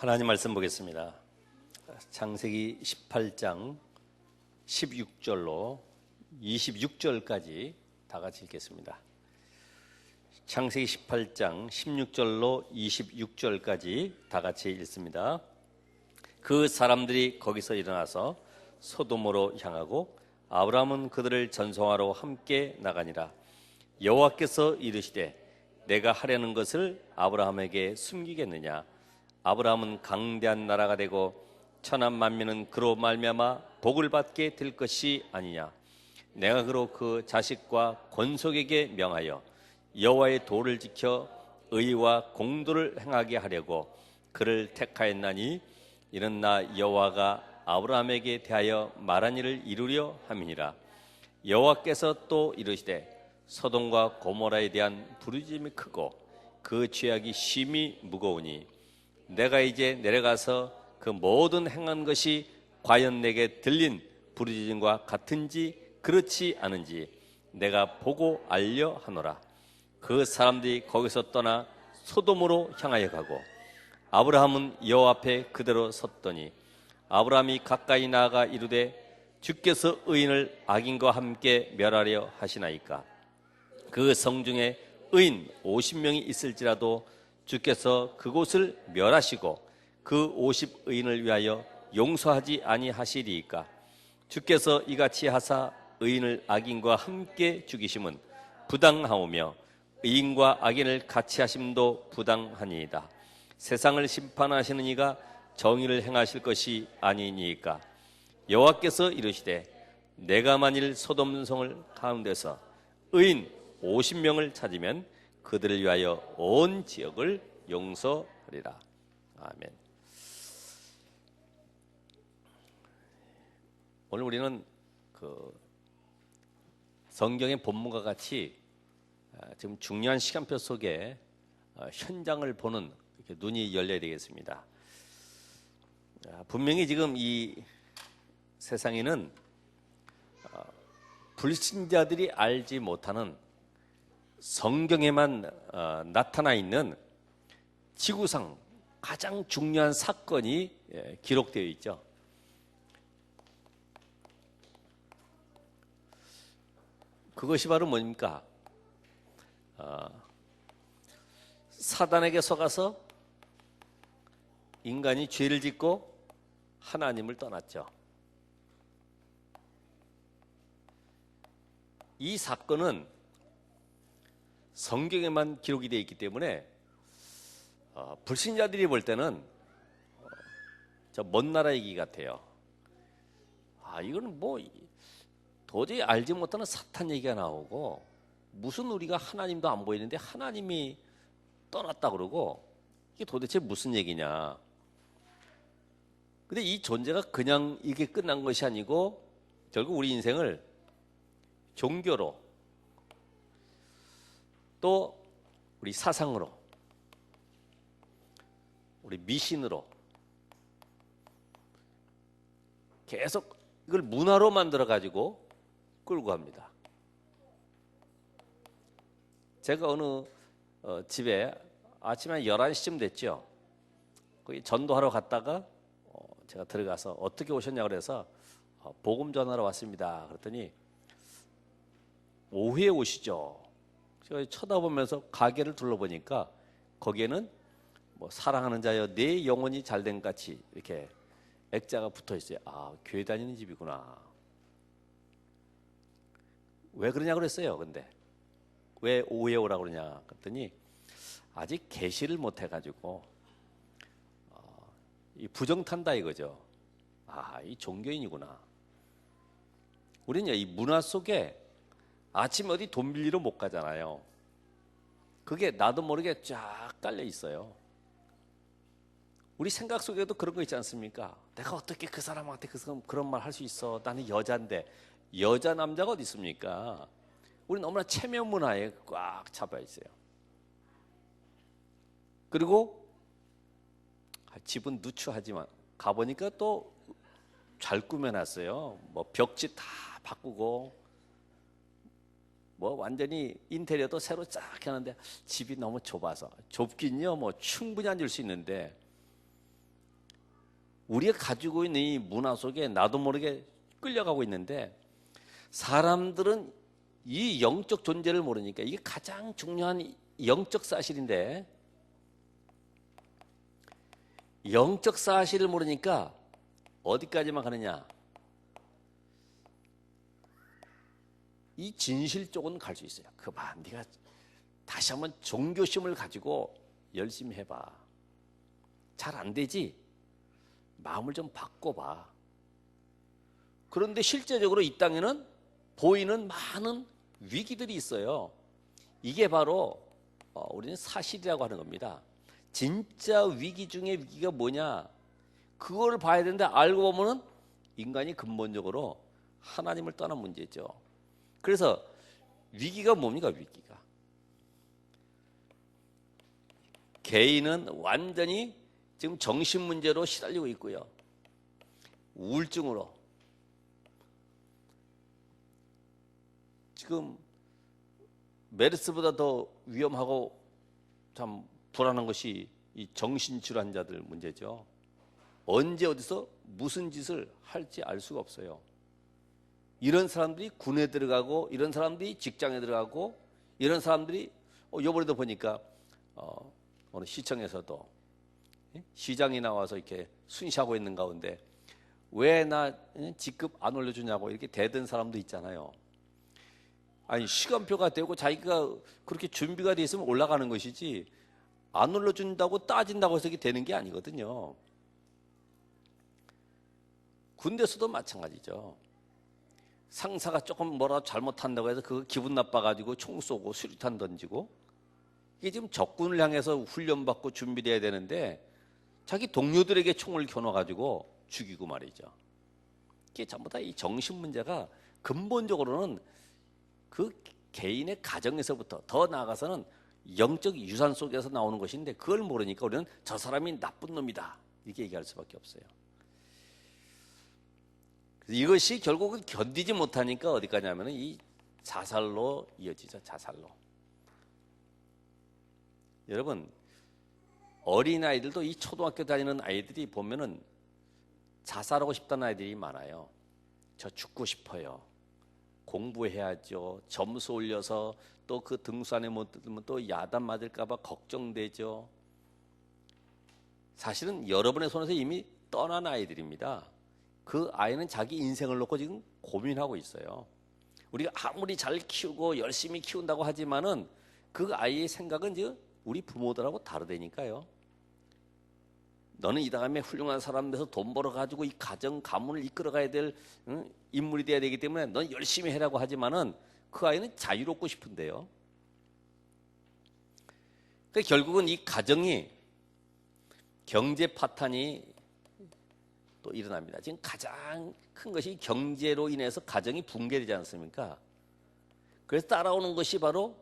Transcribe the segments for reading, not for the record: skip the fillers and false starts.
하나님 말씀 보겠습니다. 창세기 18장 16절로 26절까지 다 같이 읽겠습니다. 창세기 18장 16절로 26절까지 다 같이 읽습니다. 그 사람들이 거기서 일어나서 소돔으로 향하고 아브라함은 그들을 전송하러 함께 나가니라. 여호와께서 이르시되 내가 하려는 것을 아브라함에게 숨기겠느냐. 아브라함은 강대한 나라가 되고 천한 만민은 그로 말미암아 복을 받게 될 것이 아니냐. 내가 그로 그 자식과 권속에게 명하여 여호와의 도를 지켜 의와 공도를 행하게 하려고 그를 택하였나니 이는 나 여호와가 아브라함에게 대하여 말한 일을 이루려 함이니라. 여호와께서 또 이르시되 소돔과 고모라에 대한 부르짖음이 크고 그 죄악이 심히 무거우니 내가 이제 내려가서 그 모든 행한 것이 과연 내게 들린 부르짖음과 같은지 그렇지 않은지 내가 보고 알려 하노라. 그 사람들이 거기서 떠나 소돔으로 향하여 가고 아브라함은 여호와 앞에 그대로 섰더니 아브라함이 가까이 나아가 이르되 주께서 의인을 악인과 함께 멸하려 하시나이까. 그 성중에 의인 50명이 있을지라도 주께서 그곳을 멸하시고 그 50의인을 위하여 용서하지 아니하시리이까. 주께서 이같이 하사 의인을 악인과 함께 죽이심은 부당하오며 의인과 악인을 같이 하심도 부당하니이다. 세상을 심판하시는 이가 정의를 행하실 것이 아니니이까. 여호와께서 이르시되 내가 만일 소돔성을 가운데서 의인 50명을 찾으면 그들을 위하여 온 지역을 용서하리라. 아멘. 오늘 우리는 그 성경의 본문과 같이 지금 중요한 시간표 속에 현장을 보는 이렇게 눈이 열려야 되겠습니다. 분명히 지금 이 세상에는 불신자들이 알지 못하는 성경에만 나타나 있는 지구상 가장 중요한 사건이 기록되어 있죠. 그것이 바로 뭡니까? 사단에게 속아서 인간이 죄를 짓고 하나님을 떠났죠. 이 사건은 성경에만 기록이 되어 있기 때문에 불신자들이 볼 때는 저 먼 나라 얘기 같아요. 이거는 뭐 도저히 알지 못하는 사탄 얘기가 나오고 무슨 우리가 하나님도 안 보이는데 하나님이 떠났다 그러고 이게 도대체 무슨 얘기냐. 근데 이 존재가 그냥 이게 끝난 것이 아니고 결국 우리 인생을 종교로 또 우리 사상으로 우리 미신으로 계속 이걸 문화로 만들어 가지고 끌고 갑니다. 제가 어느 집에 아침에 11시쯤 됐죠. 거기 전도하러 갔다가 제가 들어가서 어떻게 오셨냐고 그래서 복음 전하러 왔습니다. 그랬더니 오후에 오시죠. 제가 쳐다보면서 가게를 둘러보니까 거기에는 뭐 사랑하는 자여 내 영혼이 잘된 같이 이렇게 액자가 붙어 있어요. 교회 다니는 집이구나. 왜 그러냐 그랬어요. 근데 왜 오후에 오라고 그러냐 그랬더니 아직 계시를 못 해가지고 이 부정탄다 이거죠. 이 종교인이구나. 우리는 이 문화 속에 아침에 어디 돈 빌리러 못 가잖아요. 그게 나도 모르게 쫙 깔려 있어요. 우리 생각 속에도 그런 거 있지 않습니까? 내가 어떻게 그 사람한테 그런 말 할 수 있어? 나는 여자인데. 여자 남자가 어디 있습니까? 우리 너무나 체면 문화에 꽉 잡혀 있어요. 그리고 집은 누추하지만 가보니까 또 잘 꾸며놨어요. 뭐 벽지 다 바꾸고 뭐 완전히 인테리어도 새로 쫙 하는데 집이 너무 좁아서 좁긴요 뭐 충분히 앉을 수 있는데 우리가 가지고 있는 이 문화 속에 나도 모르게 끌려가고 있는데, 사람들은 이 영적 존재를 모르니까, 이게 가장 중요한 영적 사실인데, 영적 사실을 모르니까 어디까지만 가느냐, 이 진실 쪽은 갈 수 있어요. 그봐, 네가 다시 한번 종교심을 가지고 열심히 해봐. 잘 안 되지? 마음을 좀 바꿔봐. 그런데 실제적으로 이 땅에는 보이는 많은 위기들이 있어요. 이게 바로 우리는 사실이라고 하는 겁니다. 진짜 위기 중에 위기가 뭐냐, 그걸 봐야 되는데, 알고 보면은 인간이 근본적으로 하나님을 떠난 문제죠. 그래서 위기가 뭡니까? 위기가 개인은 완전히 지금 정신 문제로 시달리고 있고요, 우울증으로. 지금 메르스보다 더 위험하고 참 불안한 것이 이 정신질환자들 문제죠. 언제 어디서 무슨 짓을 할지 알 수가 없어요. 이런 사람들이 군에 들어가고, 이런 사람들이 직장에 들어가고, 이런 사람들이 이번에도 보니까 어느 시청에서도 시장이 나와서 이렇게 순시하고 있는 가운데 왜 나 직급 안 올려주냐고 이렇게 대든 사람도 있잖아요. 아니, 시간표가 되고 자기가 그렇게 준비가 돼 있으면 올라가는 것이지, 안 올려준다고 따진다고 해서 이게 되는 게 아니거든요. 군대에서도 마찬가지죠. 상사가 조금 뭐라 잘못한다고 해서 그거 기분 나빠가지고 총 쏘고 수류탄 던지고, 이게 지금 적군을 향해서 훈련받고 준비돼야 되는데 자기 동료들에게 총을 겨눠가지고 죽이고 말이죠. 이게 전부 다 이 정신 문제가 근본적으로는 그 개인의 가정에서부터, 더 나아가서는 영적 유산 속에서 나오는 것인데, 그걸 모르니까 우리는 저 사람이 나쁜 놈이다 이렇게 얘기할 수밖에 없어요. 이것이 결국은 견디지 못하니까 어디 가냐면 이 자살로 이어지죠. 자살로. 여러분, 어린아이들도, 이 초등학교 다니는 아이들이 보면은 자살하고 싶다는 아이들이 많아요. 저 죽고 싶어요, 공부해야죠, 점수 올려서 또 그 등수 안에 못 들면 또 야단 맞을까 봐 걱정되죠. 사실은 여러분의 손에서 이미 떠난 아이들입니다. 그 아이는 자기 인생을 놓고 지금 고민하고 있어요. 우리가 아무리 잘 키우고 열심히 키운다고 하지만은 그 아이의 생각은 지금 우리 부모들하고 다르다니까요. 너는 이 다음에 훌륭한 사람 돼서 돈 벌어가지고 이 가정 가문을 이끌어가야 될 인물이 돼야 되기 때문에 넌 열심히 해라고 하지만은 그 아이는 자유롭고 싶은데요. 그러니까 결국은 이 가정이 경제 파탄이 또 일어납니다. 지금 가장 큰 것이 경제로 인해서 가정이 붕괴되지 않습니까? 그래서 따라오는 것이 바로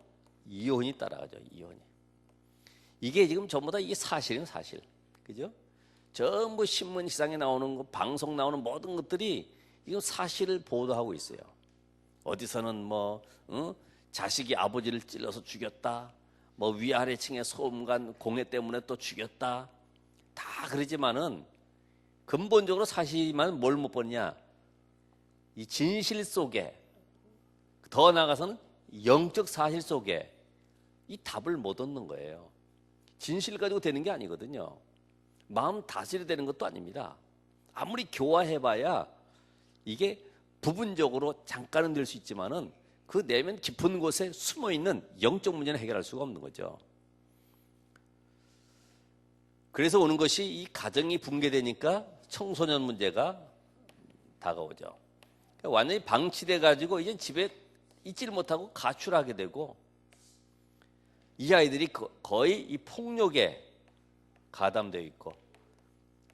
이혼이 따라가죠. 이혼이. 이게 지금 전부 다 이게 사실은 사실. 그죠? 전부 신문 시상에 나오는 거, 방송 나오는 모든 것들이 지금 사실을 보도하고 있어요. 어디서는 뭐 자식이 아버지를 찔러서 죽였다, 뭐 위아래층의 소음관 공해 때문에 또 죽였다, 다 그러지만은 근본적으로 사실이만 뭘 못 보냐, 이 진실 속에, 더 나아가서는 영적 사실 속에 이 답을 못 얻는 거예요. 진실 가지고 되는 게 아니거든요. 마음 다스려야 되는 것도 아닙니다. 아무리 교화해봐야 이게 부분적으로 잠깐은 될 수 있지만은 그 내면 깊은 곳에 숨어있는 영적 문제는 해결할 수가 없는 거죠. 그래서 오는 것이, 이 가정이 붕괴되니까 청소년 문제가 다가오죠. 완전히 방치돼 가지고 이제 집에 있지를 못하고 가출하게 되고, 이 아이들이 거의 이 폭력에 가담되어 있고,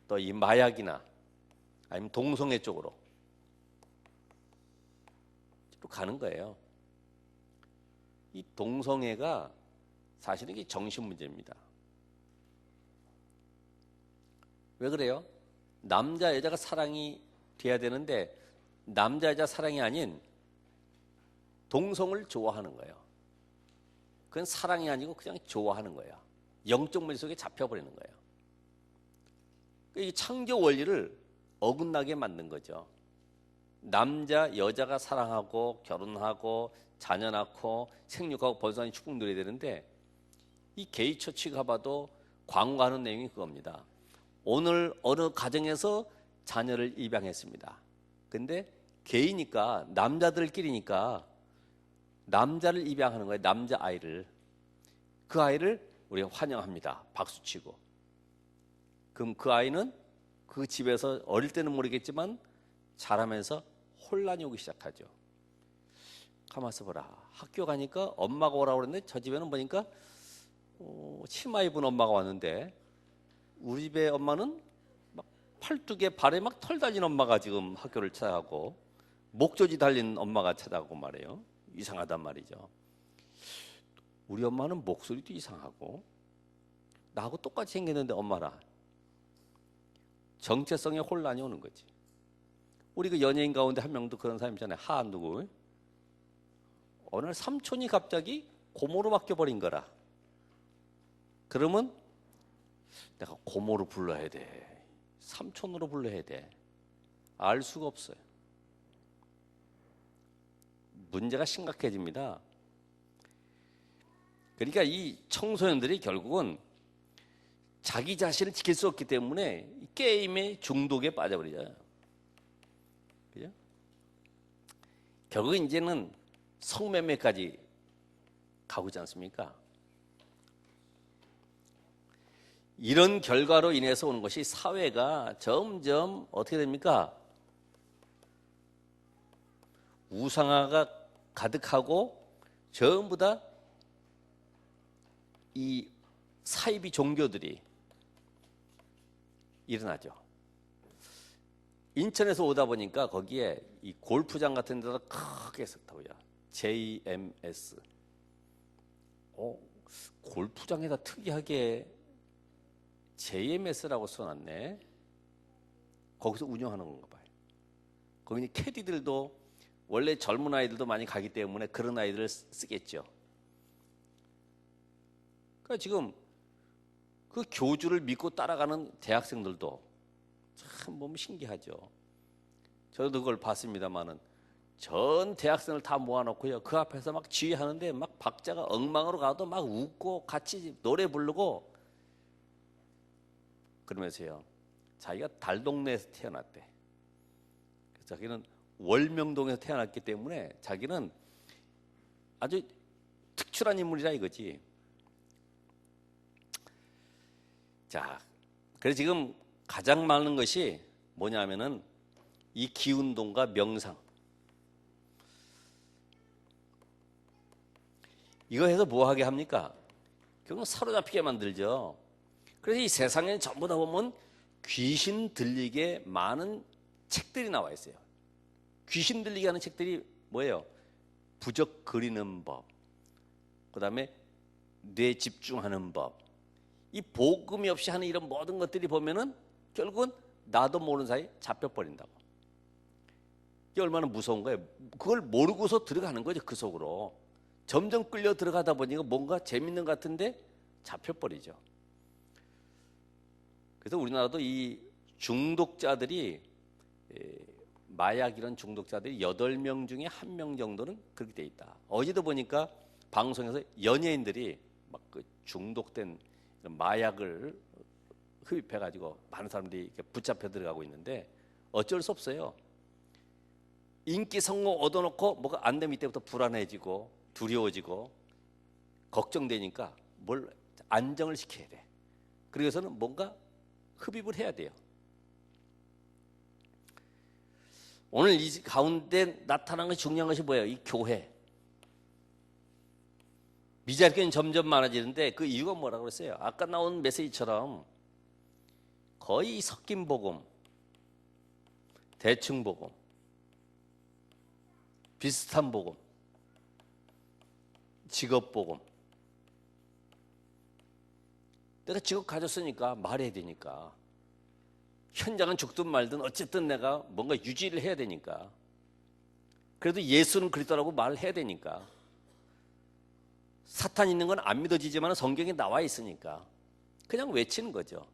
또 이 마약이나 아니면 동성애 쪽으로 가는 거예요. 이 동성애가 사실은 이게 정신 문제입니다. 왜 그래요? 남자 여자가 사랑이 돼야 되는데 남자 여자 사랑이 아닌 동성을 좋아하는 거예요. 그건 사랑이 아니고 그냥 좋아하는 거예요. 영적 문제 속에 잡혀버리는 거예요. 이 창조 원리를 어긋나게 만든 거죠. 남자 여자가 사랑하고 결혼하고 자녀 낳고 생육하고 번성하는 축복 누려야 되는데, 이 게이 처치 가봐도 광고하는 내용이 그겁니다. 오늘 어느 가정에서 자녀를 입양했습니다. 근데 게이니까, 남자들끼리니까 남자를 입양하는 거예요. 남자 아이를. 그 아이를 우리가 환영합니다. 박수치고. 그럼 그 아이는 그 집에서 어릴 때는 모르겠지만 자라면서 혼란이 오기 시작하죠. 가만 있어 보라. 학교 가니까 엄마가 오라고 그랬는데 저 집에는 보니까 치마 입은 엄마가 왔는데, 우리 집의 엄마는 막 팔뚝에 발에 막 털 달린 엄마가 지금 학교를 찾아가고, 목조지 달린 엄마가 찾아가고 말이에요. 이상하단 말이죠. 우리 엄마는 목소리도 이상하고 나하고 똑같이 생겼는데 엄마라. 정체성에 혼란이 오는 거지. 우리 그 연예인 가운데 한 명도 그런 사람 있잖아요. 하 누구? 어느 날 삼촌이 갑자기 고모로 바뀌어버린 거라. 그러면 내가 고모로 불러야 돼, 삼촌으로 불러야 돼, 알 수가 없어요. 문제가 심각해집니다. 그러니까 이 청소년들이 결국은 자기 자신을 지킬 수 없기 때문에 게임의 중독에 빠져버리잖아요. 그죠? 결국 이제는 성매매까지 가고 있지 않습니까? 이런 결과로 인해서 오는 것이, 사회가 점점 어떻게 됩니까? 우상화가 가득하고 전부 다 이 사이비 종교들이 일어나죠. 인천에서 오다 보니까 거기에 이 골프장 같은 데다 크게 썼다고요. JMS. 골프장에다 특이하게 JMS라고 써놨네. 거기서 운영하는 건가 봐요. 거기 캐디들도 원래 젊은 아이들도 많이 가기 때문에 그런 아이들을 쓰겠죠. 그러니까 지금 그 교주를 믿고 따라가는 대학생들도 참 너무 신기하죠. 저도 그걸 봤습니다만은, 전 대학생을 다 모아놓고요, 그 앞에서 막 지휘하는데 막 박자가 엉망으로 가도 막 웃고 같이 노래 부르고 그러면서요, 자기가 달동네에서 태어났대. 자기는 월명동에서 태어났기 때문에 자기는 아주 특출한 인물이라 이거지. 자, 그래서 지금 가장 많은 것이 뭐냐면은 이 기운동과 명상. 이거 해서 뭐 하게 합니까? 결국 사로잡히게 만들죠. 그래서 이 세상에 전부 다 보면 귀신 들리게 많은 책들이 나와 있어요. 귀신 들리게 하는 책들이 뭐예요? 부적 그리는 법, 그 다음에 뇌 집중하는 법, 이 복음이 없이 하는 이런 모든 것들이 보면은 결국은 나도 모르는 사이에 잡혀버린다고. 이게 얼마나 무서운 거예요. 그걸 모르고서 들어가는 거죠. 그 속으로 점점 끌려 들어가다 보니까 뭔가 재밌는 것 같은데 잡혀버리죠. 그래서 우리나라도 이 중독자들이, 마약 이런 중독자들이 8명 중에 1명 정도는 그렇게 돼 있다. 어제도 보니까 방송에서 연예인들이 막 그 중독된 마약을 흡입해가지고 많은 사람들이 이렇게 붙잡혀 들어가고 있는데 어쩔 수 없어요. 인기 성공 얻어놓고 뭐가 안 되면 이때부터 불안해지고 두려워지고 걱정되니까 뭘 안정을 시켜야 돼. 그래서는 뭔가 흡입을 해야 돼요. 오늘 이 가운데 나타난 것이 중요한 것이 뭐예요? 이 교회. 미자립교는 점점 많아지는데 그 이유가 뭐라고 그랬어요? 아까 나온 메시지처럼 거의 섞인 복음, 대충 복음, 비슷한 복음, 직업 복음. 내가 직업 가졌으니까 말해야 되니까, 현장은 죽든 말든 어쨌든 내가 뭔가 유지를 해야 되니까, 그래도 예수는 그리스도라고 말을 해야 되니까, 사탄 있는 건 안 믿어지지만 성경에 나와 있으니까 그냥 외치는 거죠.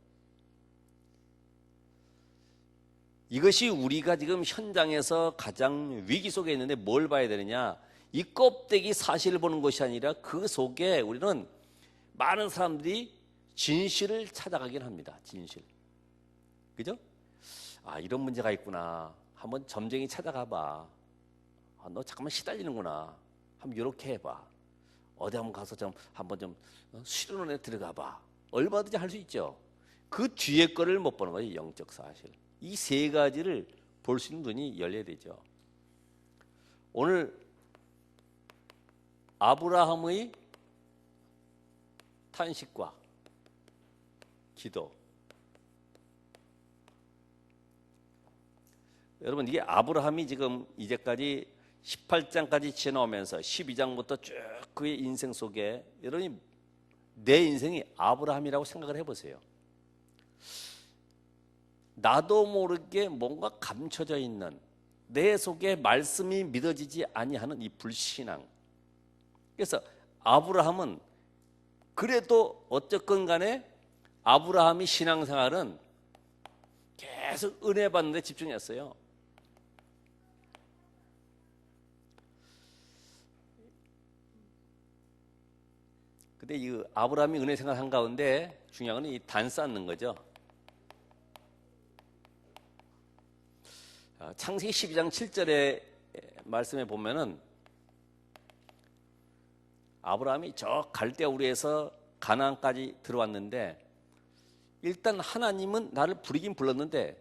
이것이 우리가 지금 현장에서 가장 위기 속에 있는데 뭘 봐야 되느냐? 이 껍데기 사실을 보는 것이 아니라 그 속에 우리는 많은 사람들이 진실을 찾아가긴 합니다. 진실. 그죠? 아, 이런 문제가 있구나. 한번 점쟁이 찾아가 봐. 아, 너 잠깐만 시달리는구나. 한번 이렇게 해봐. 어디 한번 가서 한번 좀 수련원에 들어가 봐. 얼마든지 할 수 있죠. 그 뒤에 거를 못 보는 거예요. 영적 사실. 이 세 가지를 볼 수 있는 눈이 열려야 되죠. 오늘 아브라함의 탄식과 기도. 여러분, 이게 아브라함이 지금 이제까지 18장까지 지나오면서 12장부터 쭉 그의 인생 속에, 여러분이 내 인생이 아브라함이라고 생각을 해보세요. 나도 모르게 뭔가 감춰져 있는, 내 속에 말씀이 믿어지지 아니하는 이 불신앙. 그래서 아브라함은 그래도 어쨌건 간에 아브라함이 신앙생활은 계속 은혜 받는 데 집중했어요. 근데 이 아브라함이 은혜 생활한 가운데 중요한 건 이 단 쌓는 거죠. 창세기 12장 7절의 말씀에 보면은 아브라함이 저 갈대아 우르에서 가나안까지 들어왔는데, 일단 하나님은 나를 부르긴 불렀는데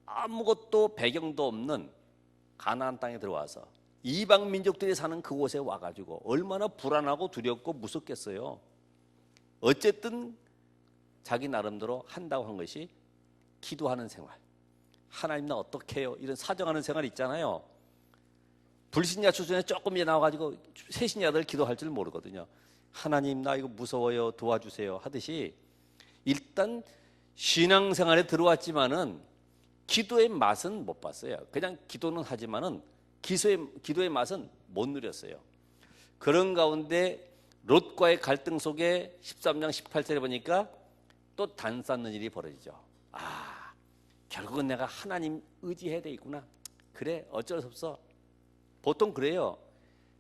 아무것도 배경도 없는 가나안 땅에 들어와서 이방 민족들이 사는 그곳에 와가지고 얼마나 불안하고 두렵고 무섭겠어요. 어쨌든 자기 나름대로 한다고 한 것이 기도하는 생활. 하나님 나 어떻게 해요? 이런 사정하는 생활 있잖아요. 불신자 수준에 조금 나와가지고 새신자들 기도할 줄 모르거든요. 하나님 나 이거 무서워요, 도와주세요 하듯이 일단 신앙생활에 들어왔지만은 기도의 맛은 못 봤어요. 그냥 기도는 하지만은 기도의 맛은 못 누렸어요. 그런 가운데 롯과의 갈등 속에 13장 18절에 보니까 또 단 쌓는 일이 벌어지죠. 아, 결국은 내가 하나님 의지해야 되겠구나. 그래, 어쩔 수 없어. 보통 그래요.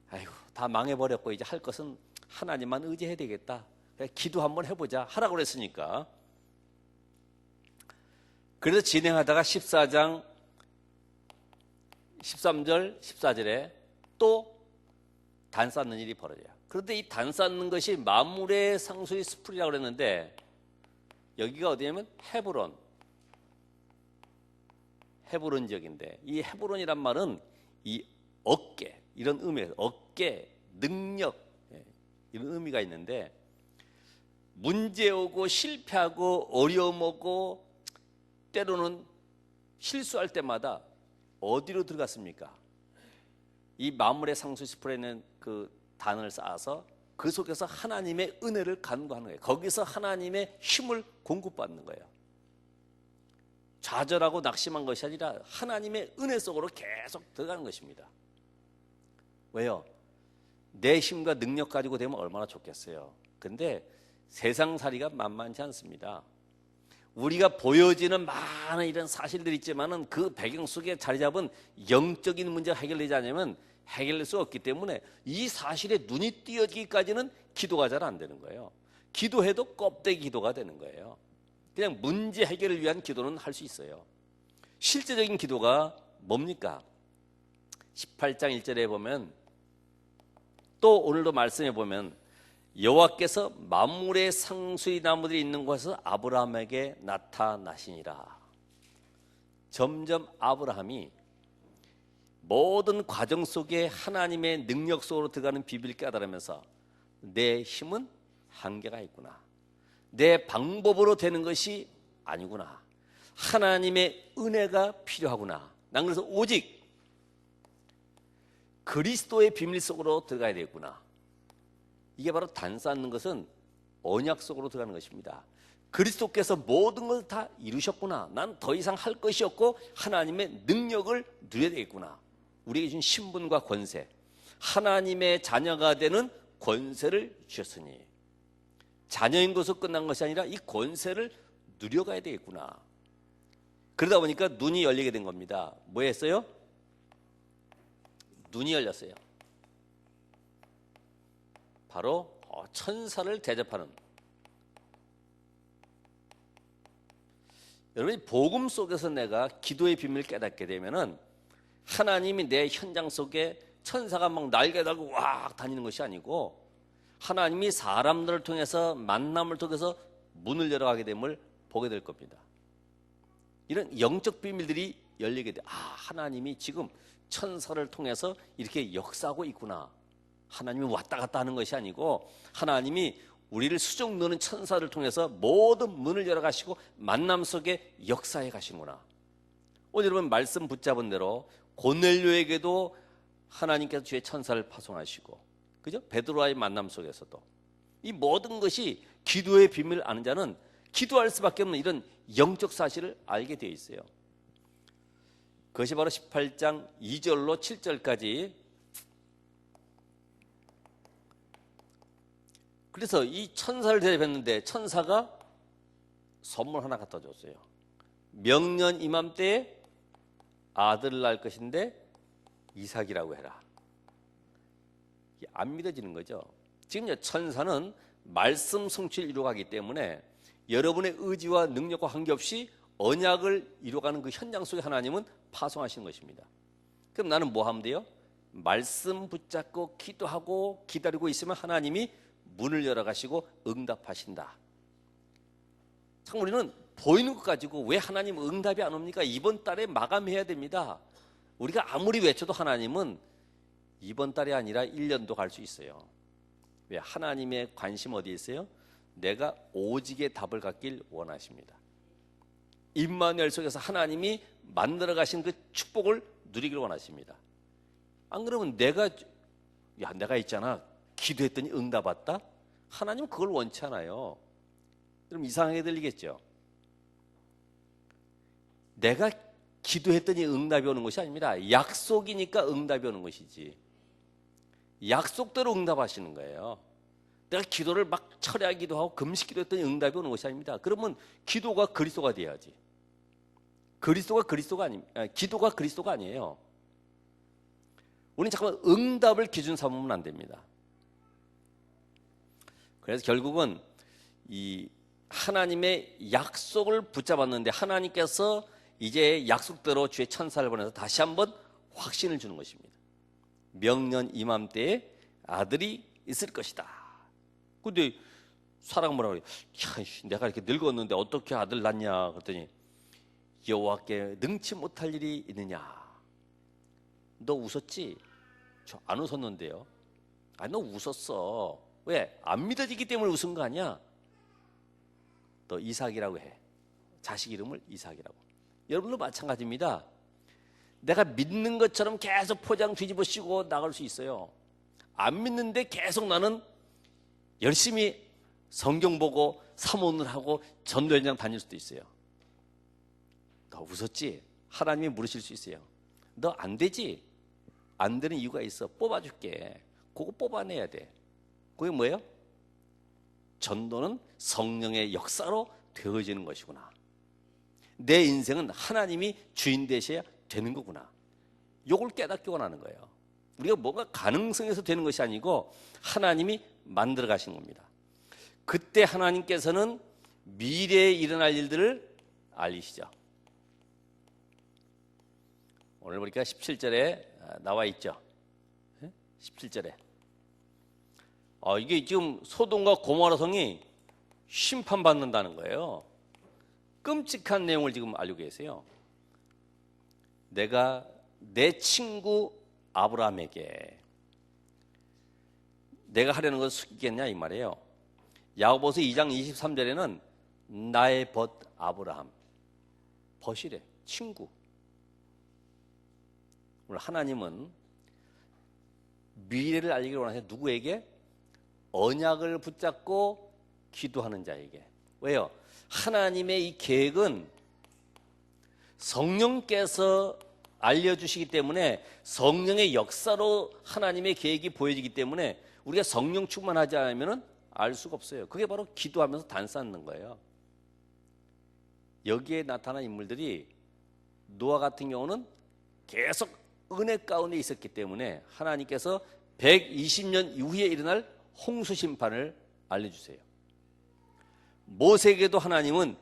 아이고, 다 망해버렸고 이제 할 것은 하나님만 의지해야 되겠다. 그래, 기도 한번 해보자 하라고 그랬으니까. 그래서 진행하다가 14장 13절 14절에 또 단 쌓는 일이 벌어져요. 그런데 이 단 쌓는 것이 만물의 상수의 스풀이라고 그랬는데, 여기가 어디냐면 헤브론 지역인데, 이 헤브론이란 말은 이 어깨, 이런 의미에서 어깨, 능력, 이런 의미가 있는데, 문제 오고 실패하고 어려움 오고 때로는 실수할 때마다 어디로 들어갔습니까? 이 만물의 상수 스풀에 있는 그 단을 쌓아서 그 속에서 하나님의 은혜를 간구하는 거예요. 거기서 하나님의 힘을 공급받는 거예요. 좌절하고 낙심한 것이 아니라 하나님의 은혜 속으로 계속 들어가는 것입니다. 왜요? 내 힘과 능력 가지고 되면 얼마나 좋겠어요. 근데 세상살이가 만만치 않습니다. 우리가 보여지는 많은 이런 사실들이 있지만은 그 배경 속에 자리 잡은 영적인 문제가 해결되지 않으면 해결될 수 없기 때문에 이 사실에 눈이 띄어지기까지는 기도가 잘 안 되는 거예요. 기도해도 껍데기 기도가 되는 거예요. 그냥 문제 해결을 위한 기도는 할 수 있어요. 실제적인 기도가 뭡니까? 18장 1절에 보면, 또 오늘도 말씀해 보면, 여호와께서 만물의 상수의 나무들이 있는 곳에서 아브라함에게 나타나시니라. 점점 아브라함이 모든 과정 속에 하나님의 능력 속으로 들어가는 비밀을 깨달으면서 내 힘은 한계가 있구나. 내 방법으로 되는 것이 아니구나. 하나님의 은혜가 필요하구나. 난 그래서 오직 그리스도의 비밀 속으로 들어가야 되겠구나. 이게 바로 단 쌓는 것은 언약 속으로 들어가는 것입니다. 그리스도께서 모든 것을 다 이루셨구나. 난 더 이상 할 것이 없고 하나님의 능력을 누려야 되겠구나. 우리에게 준 신분과 권세, 하나님의 자녀가 되는 권세를 주셨으니 자녀인 것으로 끝난 것이 아니라 이 권세를 누려가야 되겠구나. 그러다 보니까 눈이 열리게 된 겁니다. 뭐 했어요? 눈이 열렸어요. 바로 천사를 대접하는. 여러분이 복음 속에서 내가 기도의 비밀을 깨닫게 되면은 하나님이 내 현장 속에 천사가 막 날개 달고 왁 다니는 것이 아니고 하나님이 사람들을 통해서 만남을 통해서 문을 열어가게 됨을 보게 될 겁니다. 이런 영적 비밀들이 열리게 돼. 하나님이 지금 천사를 통해서 이렇게 역사하고 있구나. 하나님이 왔다 갔다 하는 것이 아니고 하나님이 우리를 수종 넣는 천사를 통해서 모든 문을 열어가시고 만남 속에 역사해 가시는구나. 오늘 여러분 말씀 붙잡은 대로 고넬료에게도 하나님께서 주의 천사를 파송하시고, 그죠? 베드로와의 만남 속에서도 이 모든 것이 기도의 비밀을 아는 자는 기도할 수밖에 없는 이런 영적 사실을 알게 되어 있어요. 그것이 바로 18장 2절로 7절까지. 그래서 이 천사를 대접했는데 천사가 선물 하나 갖다 줬어요. 명년 이맘때에 아들을 낳을 것인데 이삭이라고 해라. 이게 안 믿어지는 거죠. 지금 천사는 말씀 성취를 이루어가기 때문에 여러분의 의지와 능력과 관계없이 언약을 이루어가는 그 현장 속에 하나님은 파송하시는 것입니다. 그럼 나는 뭐 하면 돼요? 말씀 붙잡고 기도하고 기다리고 있으면 하나님이 문을 열어가시고 응답하신다. 참 우리는 보이는 것 가지고 왜 하나님 응답이 안 옵니까? 이번 달에 마감해야 됩니다. 우리가 아무리 외쳐도 하나님은 이번 달이 아니라 1년도 갈 수 있어요. 왜? 하나님의 관심 어디에 있어요? 내가 오직의 답을 갖길 원하십니다. 임마누엘 속에서 하나님이 만들어 가신 그 축복을 누리길 원하십니다. 안 그러면 내가 있잖아, 기도했더니 응답 왔다? 하나님은 그걸 원치 않아요. 그럼 이상하게 들리겠죠? 내가 기도했더니 응답이 오는 것이 아닙니다. 약속이니까 응답이 오는 것이지. 약속대로 응답하시는 거예요. 내가 기도를 막 철야기도 하고 금식기도 했더니 응답이 오는 것이 아닙니다. 그러면 기도가 그리스도가 돼야지. 기도가 그리스도가 아니에요. 우리는 잠깐만 응답을 기준 삼으면 안 됩니다. 그래서 결국은 이 하나님의 약속을 붙잡았는데 하나님께서 이제 약속대로 주의 천사를 보내서 다시 한번 확신을 주는 것입니다. 명년 이맘때에 아들이 있을 것이다. 근데 사람은 뭐라 그래요? 내가 이렇게 늙었는데 어떻게 아들 낳냐? 그랬더니 여호와께 능치 못할 일이 있느냐? 너 웃었지? 저 안 웃었는데요. 너 웃었어. 왜? 안 믿어지기 때문에 웃은 거 아니야? 너 이삭이라고 해. 자식 이름을 이삭이라고. 여러분도 마찬가지입니다. 내가 믿는 것처럼 계속 포장 뒤집어 씌고 나갈 수 있어요. 안 믿는데 계속 나는 열심히 성경 보고 사모를 하고 전도 현장 다닐 수도 있어요. 너 웃었지? 하나님이 물으실 수 있어요. 너 안 되지? 안 되는 이유가 있어. 뽑아줄게. 그거 뽑아내야 돼. 그게 뭐예요? 전도는 성령의 역사로 되어지는 것이구나. 내 인생은 하나님이 주인 되셔야 되는 거구나. 이걸 깨닫기 원하는 거예요. 우리가 뭔가 가능성에서 되는 것이 아니고 하나님이 만들어 가신 겁니다. 그때 하나님께서는 미래에 일어날 일들을 알리시죠. 오늘 보니까 17절에 나와 있죠. 17절에 이게 지금 소돔과 고모라 성이 심판받는다는 거예요. 끔찍한 내용을 지금 알고 계세요. 내가 내 친구 아브라함에게 내가 하려는 걸 숙이겠냐 이 말이에요. 야고보서 2장 23절에는 나의 벗 아브라함, 벗이래, 친구. 오늘 하나님은 미래를 알기를 원하세요. 누구에게? 언약을 붙잡고 기도하는 자에게. 왜요? 하나님의 이 계획은 성령께서 알려주시기 때문에 성령의 역사로 하나님의 계획이 보여지기 때문에 우리가 성령 충만하지 않으면 알 수가 없어요. 그게 바로 기도하면서 단쌓는 거예요. 여기에 나타난 인물들이 노아 같은 경우는 계속 은혜 가운데 있었기 때문에 하나님께서 120년 이후에 일어날 홍수 심판을 알려주세요. 모세에게도 하나님은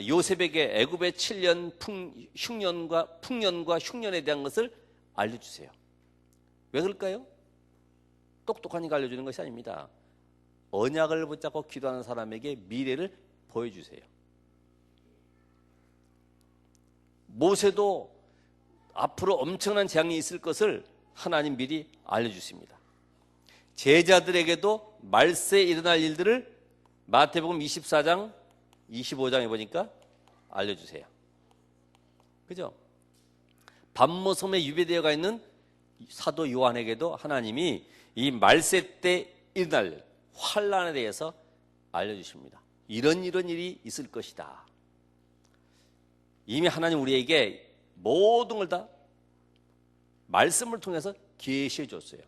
요셉에게 애굽의 7년 풍년과 흉년에 대한 것을 알려주세요. 왜 그럴까요? 똑똑하니까 알려주는 것이 아닙니다. 언약을 붙잡고 기도하는 사람에게 미래를 보여주세요. 모세도 앞으로 엄청난 재앙이 있을 것을 하나님 미리 알려주십니다. 제자들에게도 말세에 일어날 일들을 마태복음 24장 25장에 보니까 알려주세요. 그죠? 밤모섬에 유배되어 있는 사도 요한에게도 하나님이 이 말세 때 일어날 환란에 대해서 알려주십니다. 이런 일이 있을 것이다. 이미 하나님 우리에게 모든 걸 다 말씀을 통해서 계시해 줬어요.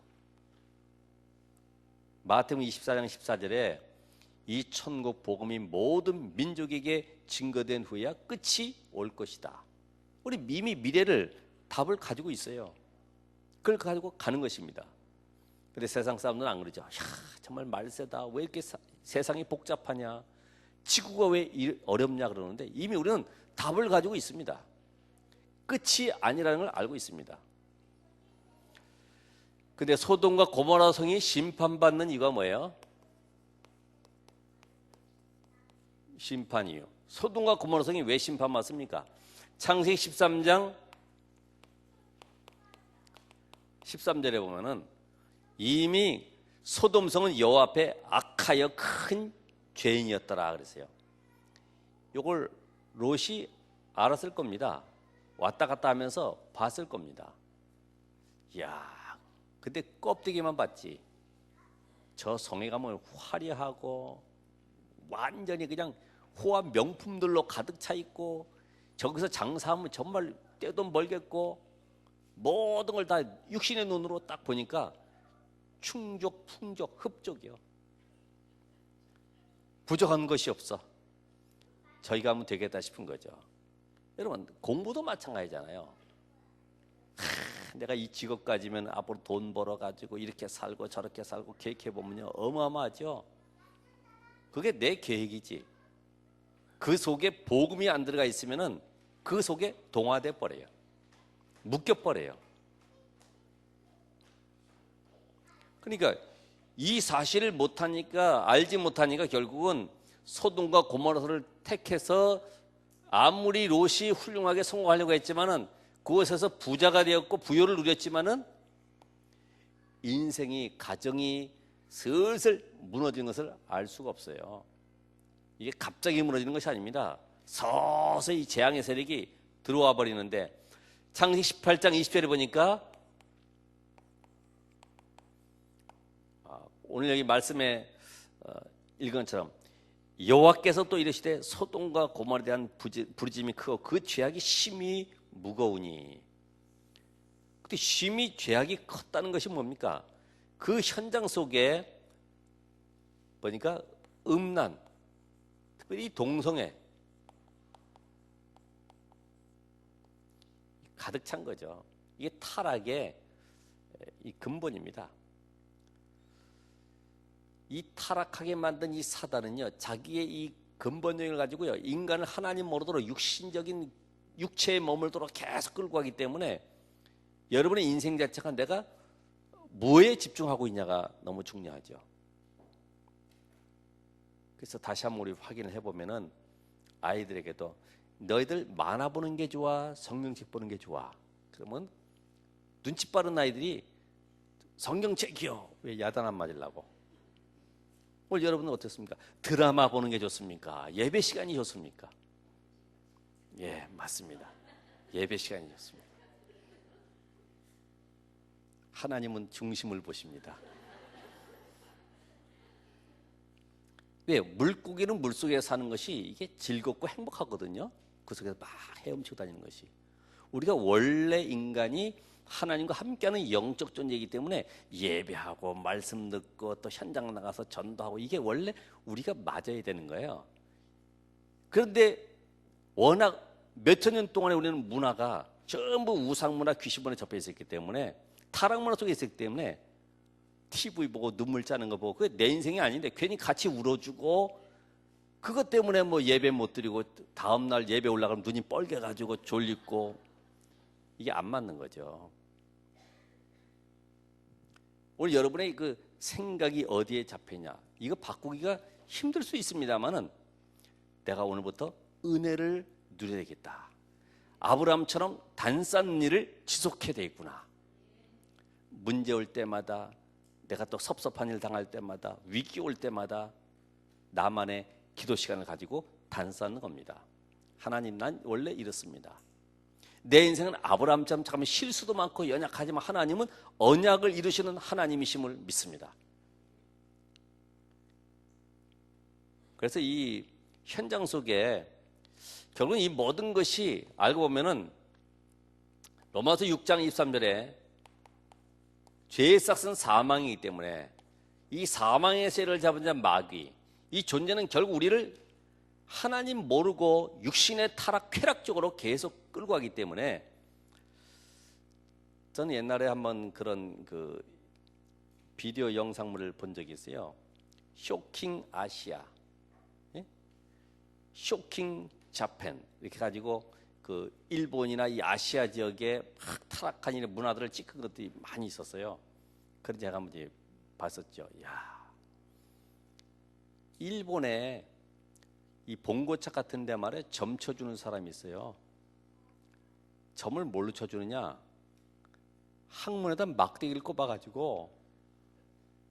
마태복음 24장 14절에 이 천국 복음이 모든 민족에게 증거된 후에야 끝이 올 것이다. 우리 이미 미래를 답을 가지고 있어요. 그걸 가지고 가는 것입니다. 근데 세상 사람들은 안 그러죠. 야, 정말 말세다. 왜 이렇게 세상이 복잡하냐? 지구가 왜 어렵냐 그러는데 이미 우리는 답을 가지고 있습니다. 끝이 아니라는 걸 알고 있습니다. 근데 소돔과 고모라 성이 심판받는 이유가 뭐예요? 심판이요. 소돔과 고모라 성이 왜 심판받습니까? 창세기 13장 13절에 보면은 이미 소돔성은 여호와 앞에 악하여 큰 죄인이었더라 그랬어요. 이걸 롯이 알았을 겁니다. 왔다 갔다 하면서 봤을 겁니다. 이야, 근데 껍데기만 봤지. 저 성에 가면 화려하고 완전히 그냥 호화 명품들로 가득 차 있고 저기서 장사하면 정말 떼돈 벌겠고 모든 걸 다 육신의 눈으로 딱 보니까 충족, 풍족, 흡족이요. 부족한 것이 없어. 저희가 하면 되겠다 싶은 거죠. 여러분 공부도 마찬가지잖아요. 내가 이 직업 가지면 앞으로 돈 벌어가지고 이렇게 살고 저렇게 살고 계획해보면요 어마어마하죠. 그게 내 계획이지. 그 속에 복음이 안 들어가 있으면은 그 속에 동화돼 버려요. 묶여버려요. 그러니까 이 사실을 못하니까 알지 못하니까 결국은 소돔과 고모라를 택해서 아무리 롯이 훌륭하게 성공하려고 했지만은 그곳에서 부자가 되었고 부요를 누렸지만은 인생이 가정이 슬슬 무너지는 것을 알 수가 없어요. 이게 갑자기 무너지는 것이 아닙니다. 서서히 재앙의 세력이 들어와 버리는데 창세기 18장 20절에 보니까 오늘 여기 말씀에 읽은 것처럼 여호와께서 또 이르시되 소돔과 고모라에 대한 부르짐이 크고 그 죄악이 심히 무거우니. 근데 심히 죄악이 컸다는 것이 뭡니까? 그 현장 속에 보니까 음란, 특별히 동성애 가득 찬 거죠. 이게 타락의 이 근본입니다. 이 타락하게 만든 이 사단은요, 자기의 이 근본적을 가지고요, 인간을 하나님 모르도록 육신적인 육체에 머물도록 계속 끌고 가기 때문에 여러분의 인생 자체가 내가 뭐에 집중하고 있냐가 너무 중요하죠. 그래서 다시 한번 우리 확인을 해보면은 아이들에게도 너희들 만화 보는 게 좋아, 성경책 보는 게 좋아. 그러면 눈치 빠른 아이들이 성경책이요. 왜 야단 안 맞으려고? 오늘 여러분은 어떻습니까? 드라마 보는 게 좋습니까? 예배 시간이 좋습니까? 예, 맞습니다. 예배 시간이 좋습니다. 하나님은 중심을 보십니다. 왜? 물고기는 물속에 사는 것이 이게 즐겁고 행복하거든요. 그 속에서 막 헤엄치고 다니는 것이. 우리가 원래 인간이 하나님과 함께하는 영적 존재이기 때문에 예배하고 말씀 듣고 또 현장 나가서 전도하고 이게 원래 우리가 맞아야 되는 거예요. 그런데 워낙 몇천 년 동안에 우리는 문화가 전부 우상문화, 귀신문화에 접해 있었기 때문에, 타락문화 속에 있었기 때문에 TV 보고 눈물 짜는 거 보고 그게 내 인생이 아닌데 괜히 같이 울어주고, 그것 때문에 뭐 예배 못 드리고 다음날 예배 올라가면 눈이 뻘개가지고 졸리고, 이게 안 맞는 거죠. 오늘 여러분의 그 생각이 어디에 잡히냐, 이거 바꾸기가 힘들 수 있습니다만은 내가 오늘부터 은혜를 누려야 되겠다. 아브라함처럼 단싼 일을 지속해야 되겠구나. 문제 올 때마다, 내가 또 섭섭한 일 당할 때마다, 위기 올 때마다 나만의 기도 시간을 가지고 단싸는 겁니다. 하나님, 난 원래 이렇습니다. 내 인생은 아브라함처럼 참 실수도 많고 연약하지만 하나님은 언약을 이루시는 하나님이심을 믿습니다. 그래서 이 현장 속에 결국은 이 모든 것이 알고 보면은 로마서 6장 23절에 죄의 싹은 사망이기 때문에 이 사망의 세를 잡은 자 마귀, 이 존재는 결국 우리를 하나님 모르고 육신의 타락, 쾌락 쪽으로 계속 끌고 가기 때문에, 저는 옛날에 한번 그런 그 비디오 영상물을 본 적이 있어요. 쇼킹 아시아, 예? 쇼킹 자펜, 이렇게 가지고 그 일본이나 이 아시아 지역에 막 타락한 이런 문화들을 찍은 것들이 많이 있었어요. 그래서 제가 한번 봤었죠. 야, 일본에 이 봉고차 같은 데 말에 점 쳐주는 사람이 있어요. 점을 뭘로 쳐주느냐, 항문에다 막대기를 꼽아가지고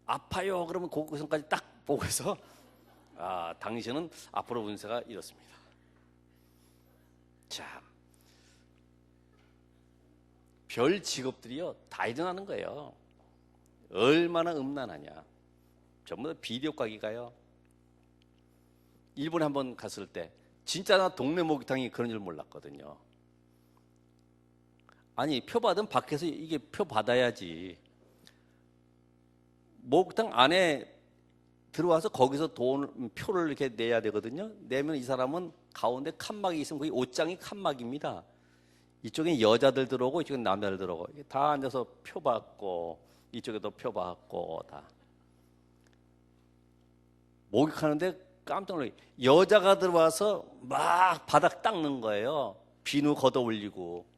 아파요 그러면 거기서까지 딱 보고서, 아, 당신은 앞으로 운세가 이렇습니다. 참, 별 직업들이요 다 일어나는 거예요. 얼마나 음란하냐. 전부 다 비디오 가게가요. 일본에 한번 갔을 때 진짜 나 동네 목욕탕이 그런 줄 몰랐거든요. 아니, 표 받으면 밖에서 이게 표 받아야지. 목욕탕 안에 들어와서 거기서 표를 이렇게 내야 되거든요. 내면 이 사람은 가운데 칸막이 있으면 거기 옷장이 칸막입니다. 이쪽엔 여자들 들어오고 이쪽엔 남자들 들어오고, 다 앉아서 표 받고 이쪽에도 표 받고, 다 목욕하는데 깜짝 놀라게 여자가 들어와서 막 바닥 닦는 거예요. 비누 걷어 올리고.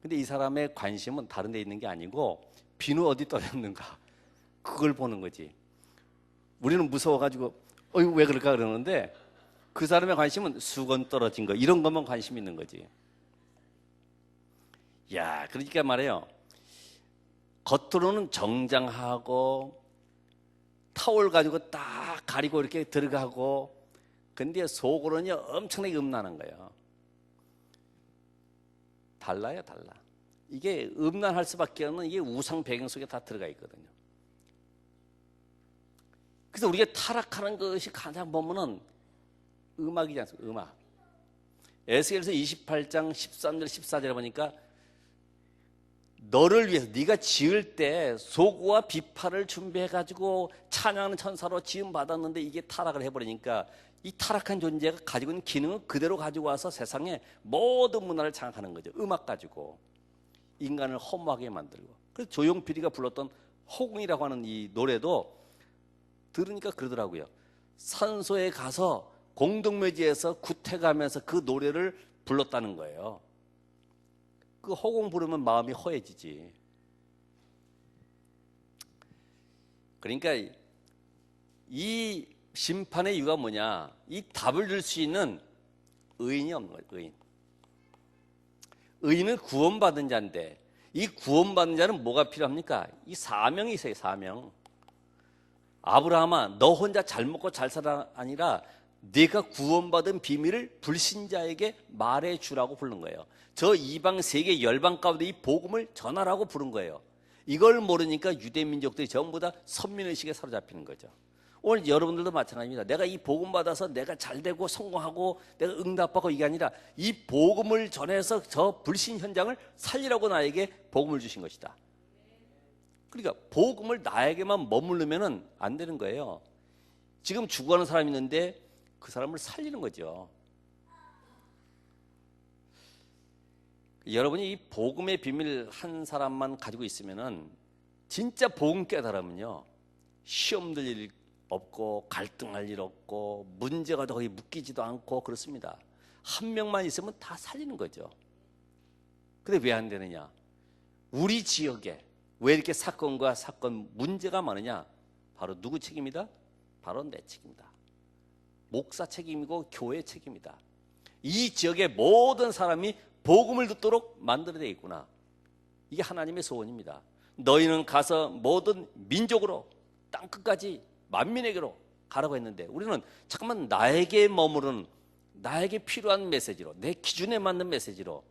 근데 이 사람의 관심은 다른 데 있는 게 아니고 비누 어디 떨어졌는가, 그걸 보는 거지. 우리는 무서워가지고 왜 그럴까 그러는데, 그 사람의 관심은 수건 떨어진 거, 이런 것만 관심 있는 거지. 야, 그러니까 말이에요, 겉으로는 정장하고 타올 가지고 딱 가리고 이렇게 들어가고, 근데 속으로는요 엄청나게 음란한 거예요. 달라요, 달라. 이게 음란할 수밖에 없는, 이게 우상 배경 속에 다 들어가 있거든요. 그래서 우리가 타락하는 것이 가장 보면은 음악이지 않습니까? 음악. 에스겔서 28장 13절 14절에 보니까, 너를 위해서 네가 지을 때 소고와 비파를 준비해가지고 찬양하는 천사로 지음 받았는데 이게 타락을 해버리니까, 이 타락한 존재가 가지고 있는 기능을 그대로 가지고 와서 세상에 모든 문화를 장악하는 거죠. 음악 가지고 인간을 허무하게 만들고. 그래서 조용필이가 불렀던 호궁이라고 하는 이 노래도 들으니까 그러더라고요. 산소에 가서 공동묘지에서 구태가면서 그 노래를 불렀다는 거예요. 그 호공 부르면 마음이 허해지지. 그러니까 이 심판의 이유가 뭐냐, 이 답을 줄 수 있는 의인이 없는 거예요. 의인. 의인은 구원받은 자인데, 이 구원받은 자는 뭐가 필요합니까? 이 사명이 있어요. 사명. 아브라함아, 너 혼자 잘 먹고 잘 살아 아니라 네가 구원받은 비밀을 불신자에게 말해주라고 부른 거예요. 저 이방 세계 열방 가운데 이 복음을 전하라고 부른 거예요. 이걸 모르니까 유대민족들이 전부 다 선민의식에 사로잡히는 거죠. 오늘 여러분들도 마찬가지입니다. 내가 이 복음 받아서 내가 잘되고 성공하고 내가 응답하고, 이게 아니라 이 복음을 전해서 저 불신 현장을 살리라고 나에게 복음을 주신 것이다. 그러니까 복음을 나에게만 머무르면 안 되는 거예요. 지금 죽어가는 사람이 있는데 그 사람을 살리는 거죠. 여러분이 이 복음의 비밀 한 사람만 가지고 있으면은 진짜 복음 깨달으면요 시험 들 일 없고 갈등할 일 없고 문제가 거의 묶이지도 않고 그렇습니다. 한 명만 있으면 다 살리는 거죠. 근데 왜 안 되느냐? 우리 지역에 왜 이렇게 사건과 사건 문제가 많으냐? 바로 누구 책임이다? 바로 내 책임이다. 목사 책임이고 교회 책임이다. 이 지역의 모든 사람이 복음을 듣도록 만들어야 있구나. 이게 하나님의 소원입니다. 너희는 가서 모든 민족으로 땅끝까지 만민에게로 가라고 했는데 우리는 잠깐만 나에게 머무르는 나에게 필요한 메시지로 내 기준에 맞는 메시지로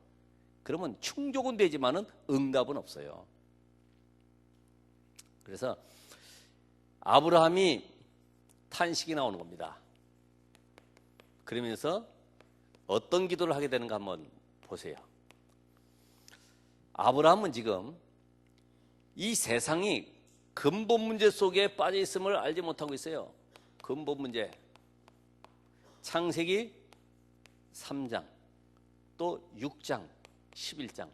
그러면 충족은 되지만은 응답은 없어요. 그래서 아브라함이 탄식이 나오는 겁니다. 그러면서 어떤 기도를 하게 되는가 한번 보세요. 아브라함은 지금 이 세상이 근본 문제 속에 빠져 있음을 알지 못하고 있어요. 근본 문제. 창세기 3장 또 6장 11장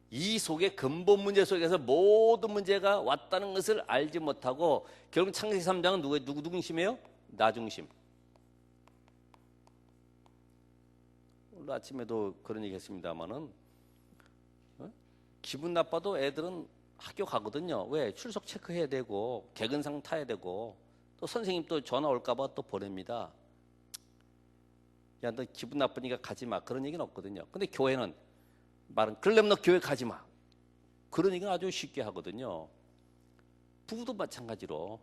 이 속에 근본 문제 속에서 모든 문제가 왔다는 것을 알지 못하고 결국 창세기 3장은 누구 중심이에요? 나 중심. 오늘 아침에도 그런 얘기 했습니다마는 기분 나빠도 애들은 학교 가거든요. 왜? 출석 체크해야 되고 개근상 타야 되고 또 선생님 또 전화 올까봐 또 보냅니다. 야, 너 기분 나쁘니까 가지 마. 그런 얘기는 없거든요. 근데 교회는 말은 그러려면 너 교회 가지 마. 그런 얘기는 아주 쉽게 하거든요. 부부도 마찬가지로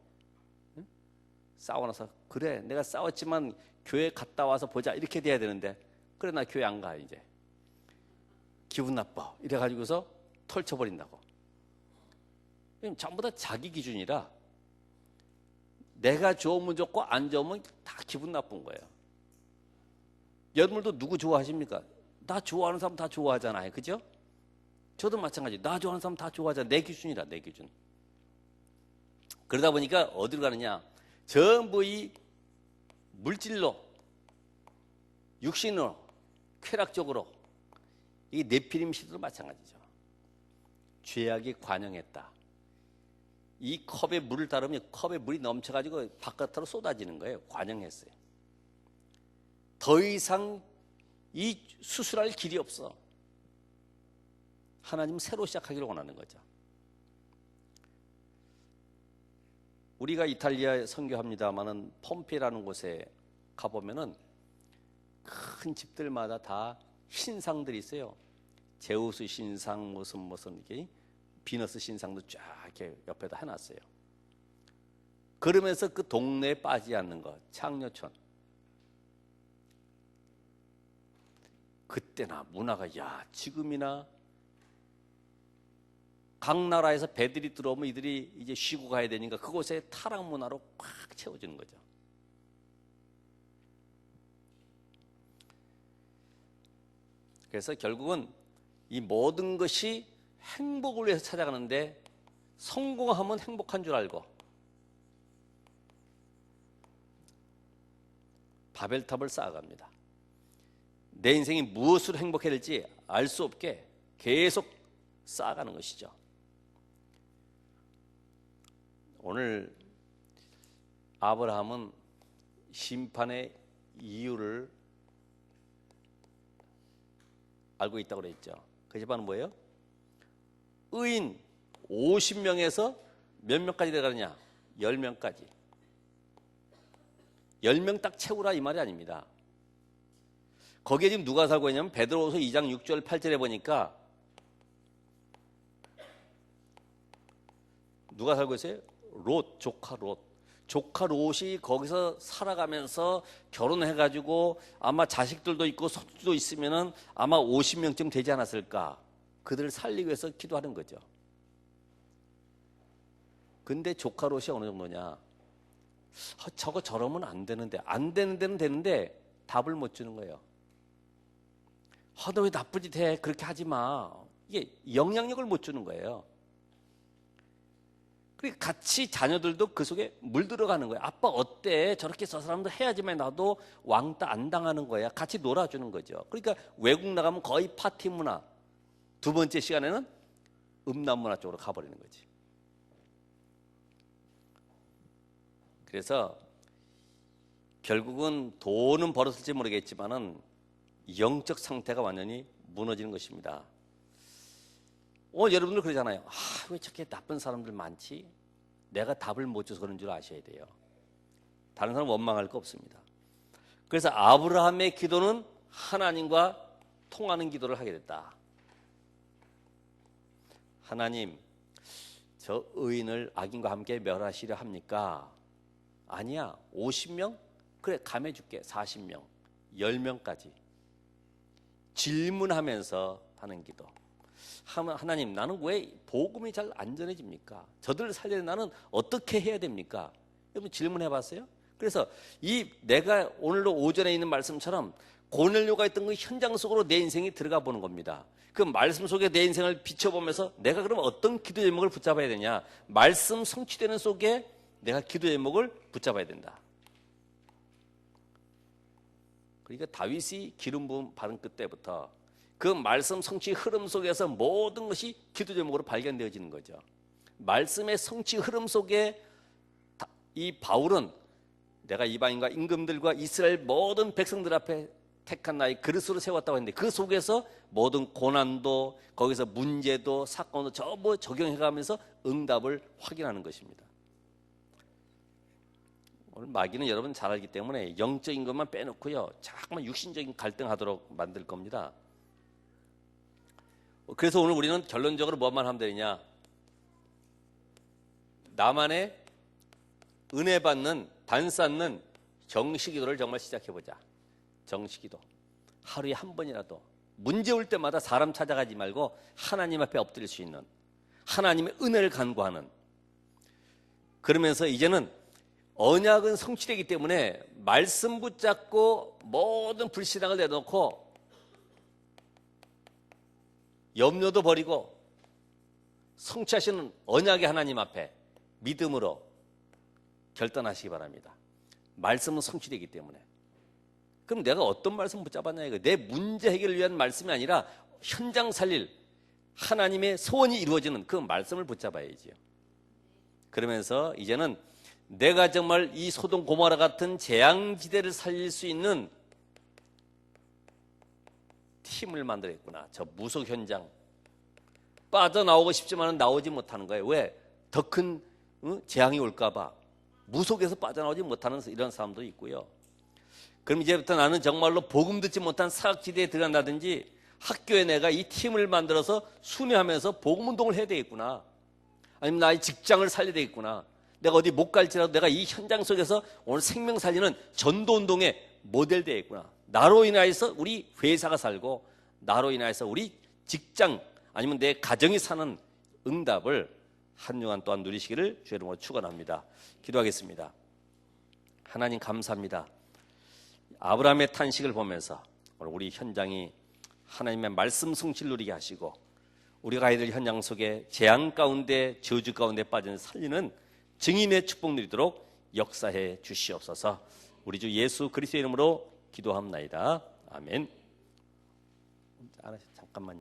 싸워 나서 그래 내가 싸웠지만 교회 갔다 와서 보자 이렇게 돼야 되는데 그래 나 교회 안 가 이제 기분 나빠 이래가지고서 털쳐버린다고. 전부 다 자기 기준이라 내가 좋으면 좋고 안 좋으면 다 기분 나쁜 거예요. 여러분들도 누구 좋아하십니까? 나 좋아하는 사람 다 좋아하잖아요. 그죠? 저도 마찬가지. 나 좋아하는 사람 다 좋아하잖아. 내 기준이라 내 기준. 그러다 보니까 어디로 가느냐? 전부 이 물질로 육신으로 쾌락적으로 이 네피림 시대도 마찬가지죠. 죄악이 관영했다. 이 컵에 물을 따르면 컵에 물이 넘쳐가지고 바깥으로 쏟아지는 거예요. 관영했어요. 더 이상 이 수술할 길이 없어. 하나님은 새로 시작하기를 원하는 거죠. 우리가 이탈리아에 선교합니다마는 폼페이라는 곳에 가보면은 큰 집들마다 다 신상들이 있어요. 제우스 신상 무슨 이렇게 비너스 신상도 쫙 이렇게 옆에다 해놨어요. 그러면서 그 동네에 빠지지 않는 것, 창녀촌. 그때나 문화가 지금이나 각 나라에서 배들이 들어오면 이들이 이제 쉬고 가야 되니까 그곳에 타락 문화로 꽉 채워지는 거죠. 그래서 결국은 이 모든 것이 행복을 위해서 찾아가는데 성공하면 행복한 줄 알고 바벨탑을 쌓아갑니다. 내 인생이 무엇으로 행복해야 될지 알 수 없게 계속 쌓아가는 것이죠. 오늘 아브라함은 심판의 이유를 알고 있다고 그랬죠. 그 집안은 뭐예요? 의인 50명에서 몇 명까지 들어가느냐? 10명까지. 10명 딱 채우라 이 말이 아닙니다. 거기에 지금 누가 살고 있냐면 베드로후서 2장 6절 8절에 보니까 누가 살고 있어요? 롯, 조카 롯. 조카 롯이 거기서 살아가면서 결혼해가지고 아마 자식들도 있고 손주도 있으면은 아마 50명쯤 되지 않았을까. 그들을 살리기 위해서 기도하는 거죠. 근데 조카 롯이 어느 정도냐? 저거 저러면 안 되는데, 안 되는 데는 되는데 답을 못 주는 거예요. 너 왜 나쁜 짓 해? 그렇게 하지 마. 이게 영향력을 못 주는 거예요. 그리고 같이 자녀들도 그 속에 물들어가는 거예요. 아빠 어때? 저렇게 저 사람도 해야지만 나도 왕따 안 당하는 거야. 같이 놀아주는 거죠. 그러니까 외국 나가면 거의 파티 문화. 두 번째 시간에는 음란문화 쪽으로 가버리는 거지. 그래서 결국은 돈은 벌었을지 모르겠지만은 영적 상태가 완전히 무너지는 것입니다. 오늘 여러분들 그러잖아요. 왜 저렇게 나쁜 사람들 많지? 내가 답을 못 줘서 그런 줄 아셔야 돼요. 다른 사람 원망할 거 없습니다. 그래서 아브라함의 기도는 하나님과 통하는 기도를 하게 됐다. 하나님, 저 의인을 악인과 함께 멸하시려 합니까? 아니야. 50명? 그래, 감해줄게. 40명, 10명까지. 질문하면서 하는 기도. 하나님, 나는 왜 복음이 잘 안 전해집니까? 저들을 살려야 나는 어떻게 해야 됩니까? 여러분 질문해 봤어요? 그래서 내가 오늘도 오전에 있는 말씀처럼 고넬료가 있던 그 현장 속으로 내 인생이 들어가 보는 겁니다. 그 말씀 속에 내 인생을 비춰보면서 내가 그럼 어떤 기도 제목을 붙잡아야 되냐? 말씀 성취되는 속에 내가 기도 제목을 붙잡아야 된다. 그러니까 다윗이 기름 부음 받은 그때부터 그 말씀 성취 흐름 속에서 모든 것이 기도 제목으로 발견되어지는 거죠. 말씀의 성취 흐름 속에 이 바울은 내가 이방인과 임금들과 이스라엘 모든 백성들 앞에 택한 나의 그릇으로 세웠다고 했는데 그 속에서 모든 고난도 거기서 문제도 사건도 전부 적용해가면서 응답을 확인하는 것입니다. 오늘 마귀는 여러분 잘 알기 때문에 영적인 것만 빼놓고요 자꾸만 육신적인 갈등하도록 만들 겁니다. 그래서 오늘 우리는 결론적으로 뭐만 하면 되느냐? 나만의 은혜 받는 단쌓는 정식기도를 정말 시작해보자. 정식기도. 하루에 한 번이라도 문제 올 때마다 사람 찾아가지 말고 하나님 앞에 엎드릴 수 있는 하나님의 은혜를 간구하는. 그러면서 이제는 언약은 성취되기 때문에 말씀 붙잡고 모든 불신앙을 내놓고 염려도 버리고 성취하시는 언약의 하나님 앞에 믿음으로 결단하시기 바랍니다. 말씀은 성취되기 때문에. 그럼 내가 어떤 말씀 붙잡았냐 이거. 내 문제 해결을 위한 말씀이 아니라 현장 살릴 하나님의 소원이 이루어지는 그 말씀을 붙잡아야지요. 그러면서 이제는 내가 정말 이 소돔 고모라 같은 재앙지대를 살릴 수 있는 팀을 만들었구나. 저 무속 현장 빠져나오고 싶지만 나오지 못하는 거예요. 왜? 더 큰 재앙이 올까 봐 무속에서 빠져나오지 못하는 이런 사람도 있고요. 그럼 이제부터 나는 정말로 복음 듣지 못한 사각지대에 들어간다든지 학교에 내가 이 팀을 만들어서 순회하면서 복음 운동을 해야 되겠구나. 아니면 나의 직장을 살려야 되겠구나. 내가 어디 못 갈지라도 내가 이 현장 속에서 오늘 생명 살리는 전도 운동의 모델 되겠구나. 나로 인하여서 우리 회사가 살고 나로 인하여서 우리 직장 아니면 내 가정이 사는 응답을 한 주간 또한 누리시기를 주의 이름으로 축원합니다. 기도하겠습니다. 하나님 감사합니다. 아브라함의 탄식을 보면서 오늘 우리 현장이 하나님의 말씀 성취를 누리게 하시고 우리가 가야 될 현장 속에 재앙 가운데 저주 가운데 빠진 살리는 증인의 축복 누리도록 역사해 주시옵소서. 우리 주 예수 그리스도의 이름으로 기도합나이다. 아멘. 잠깐만요.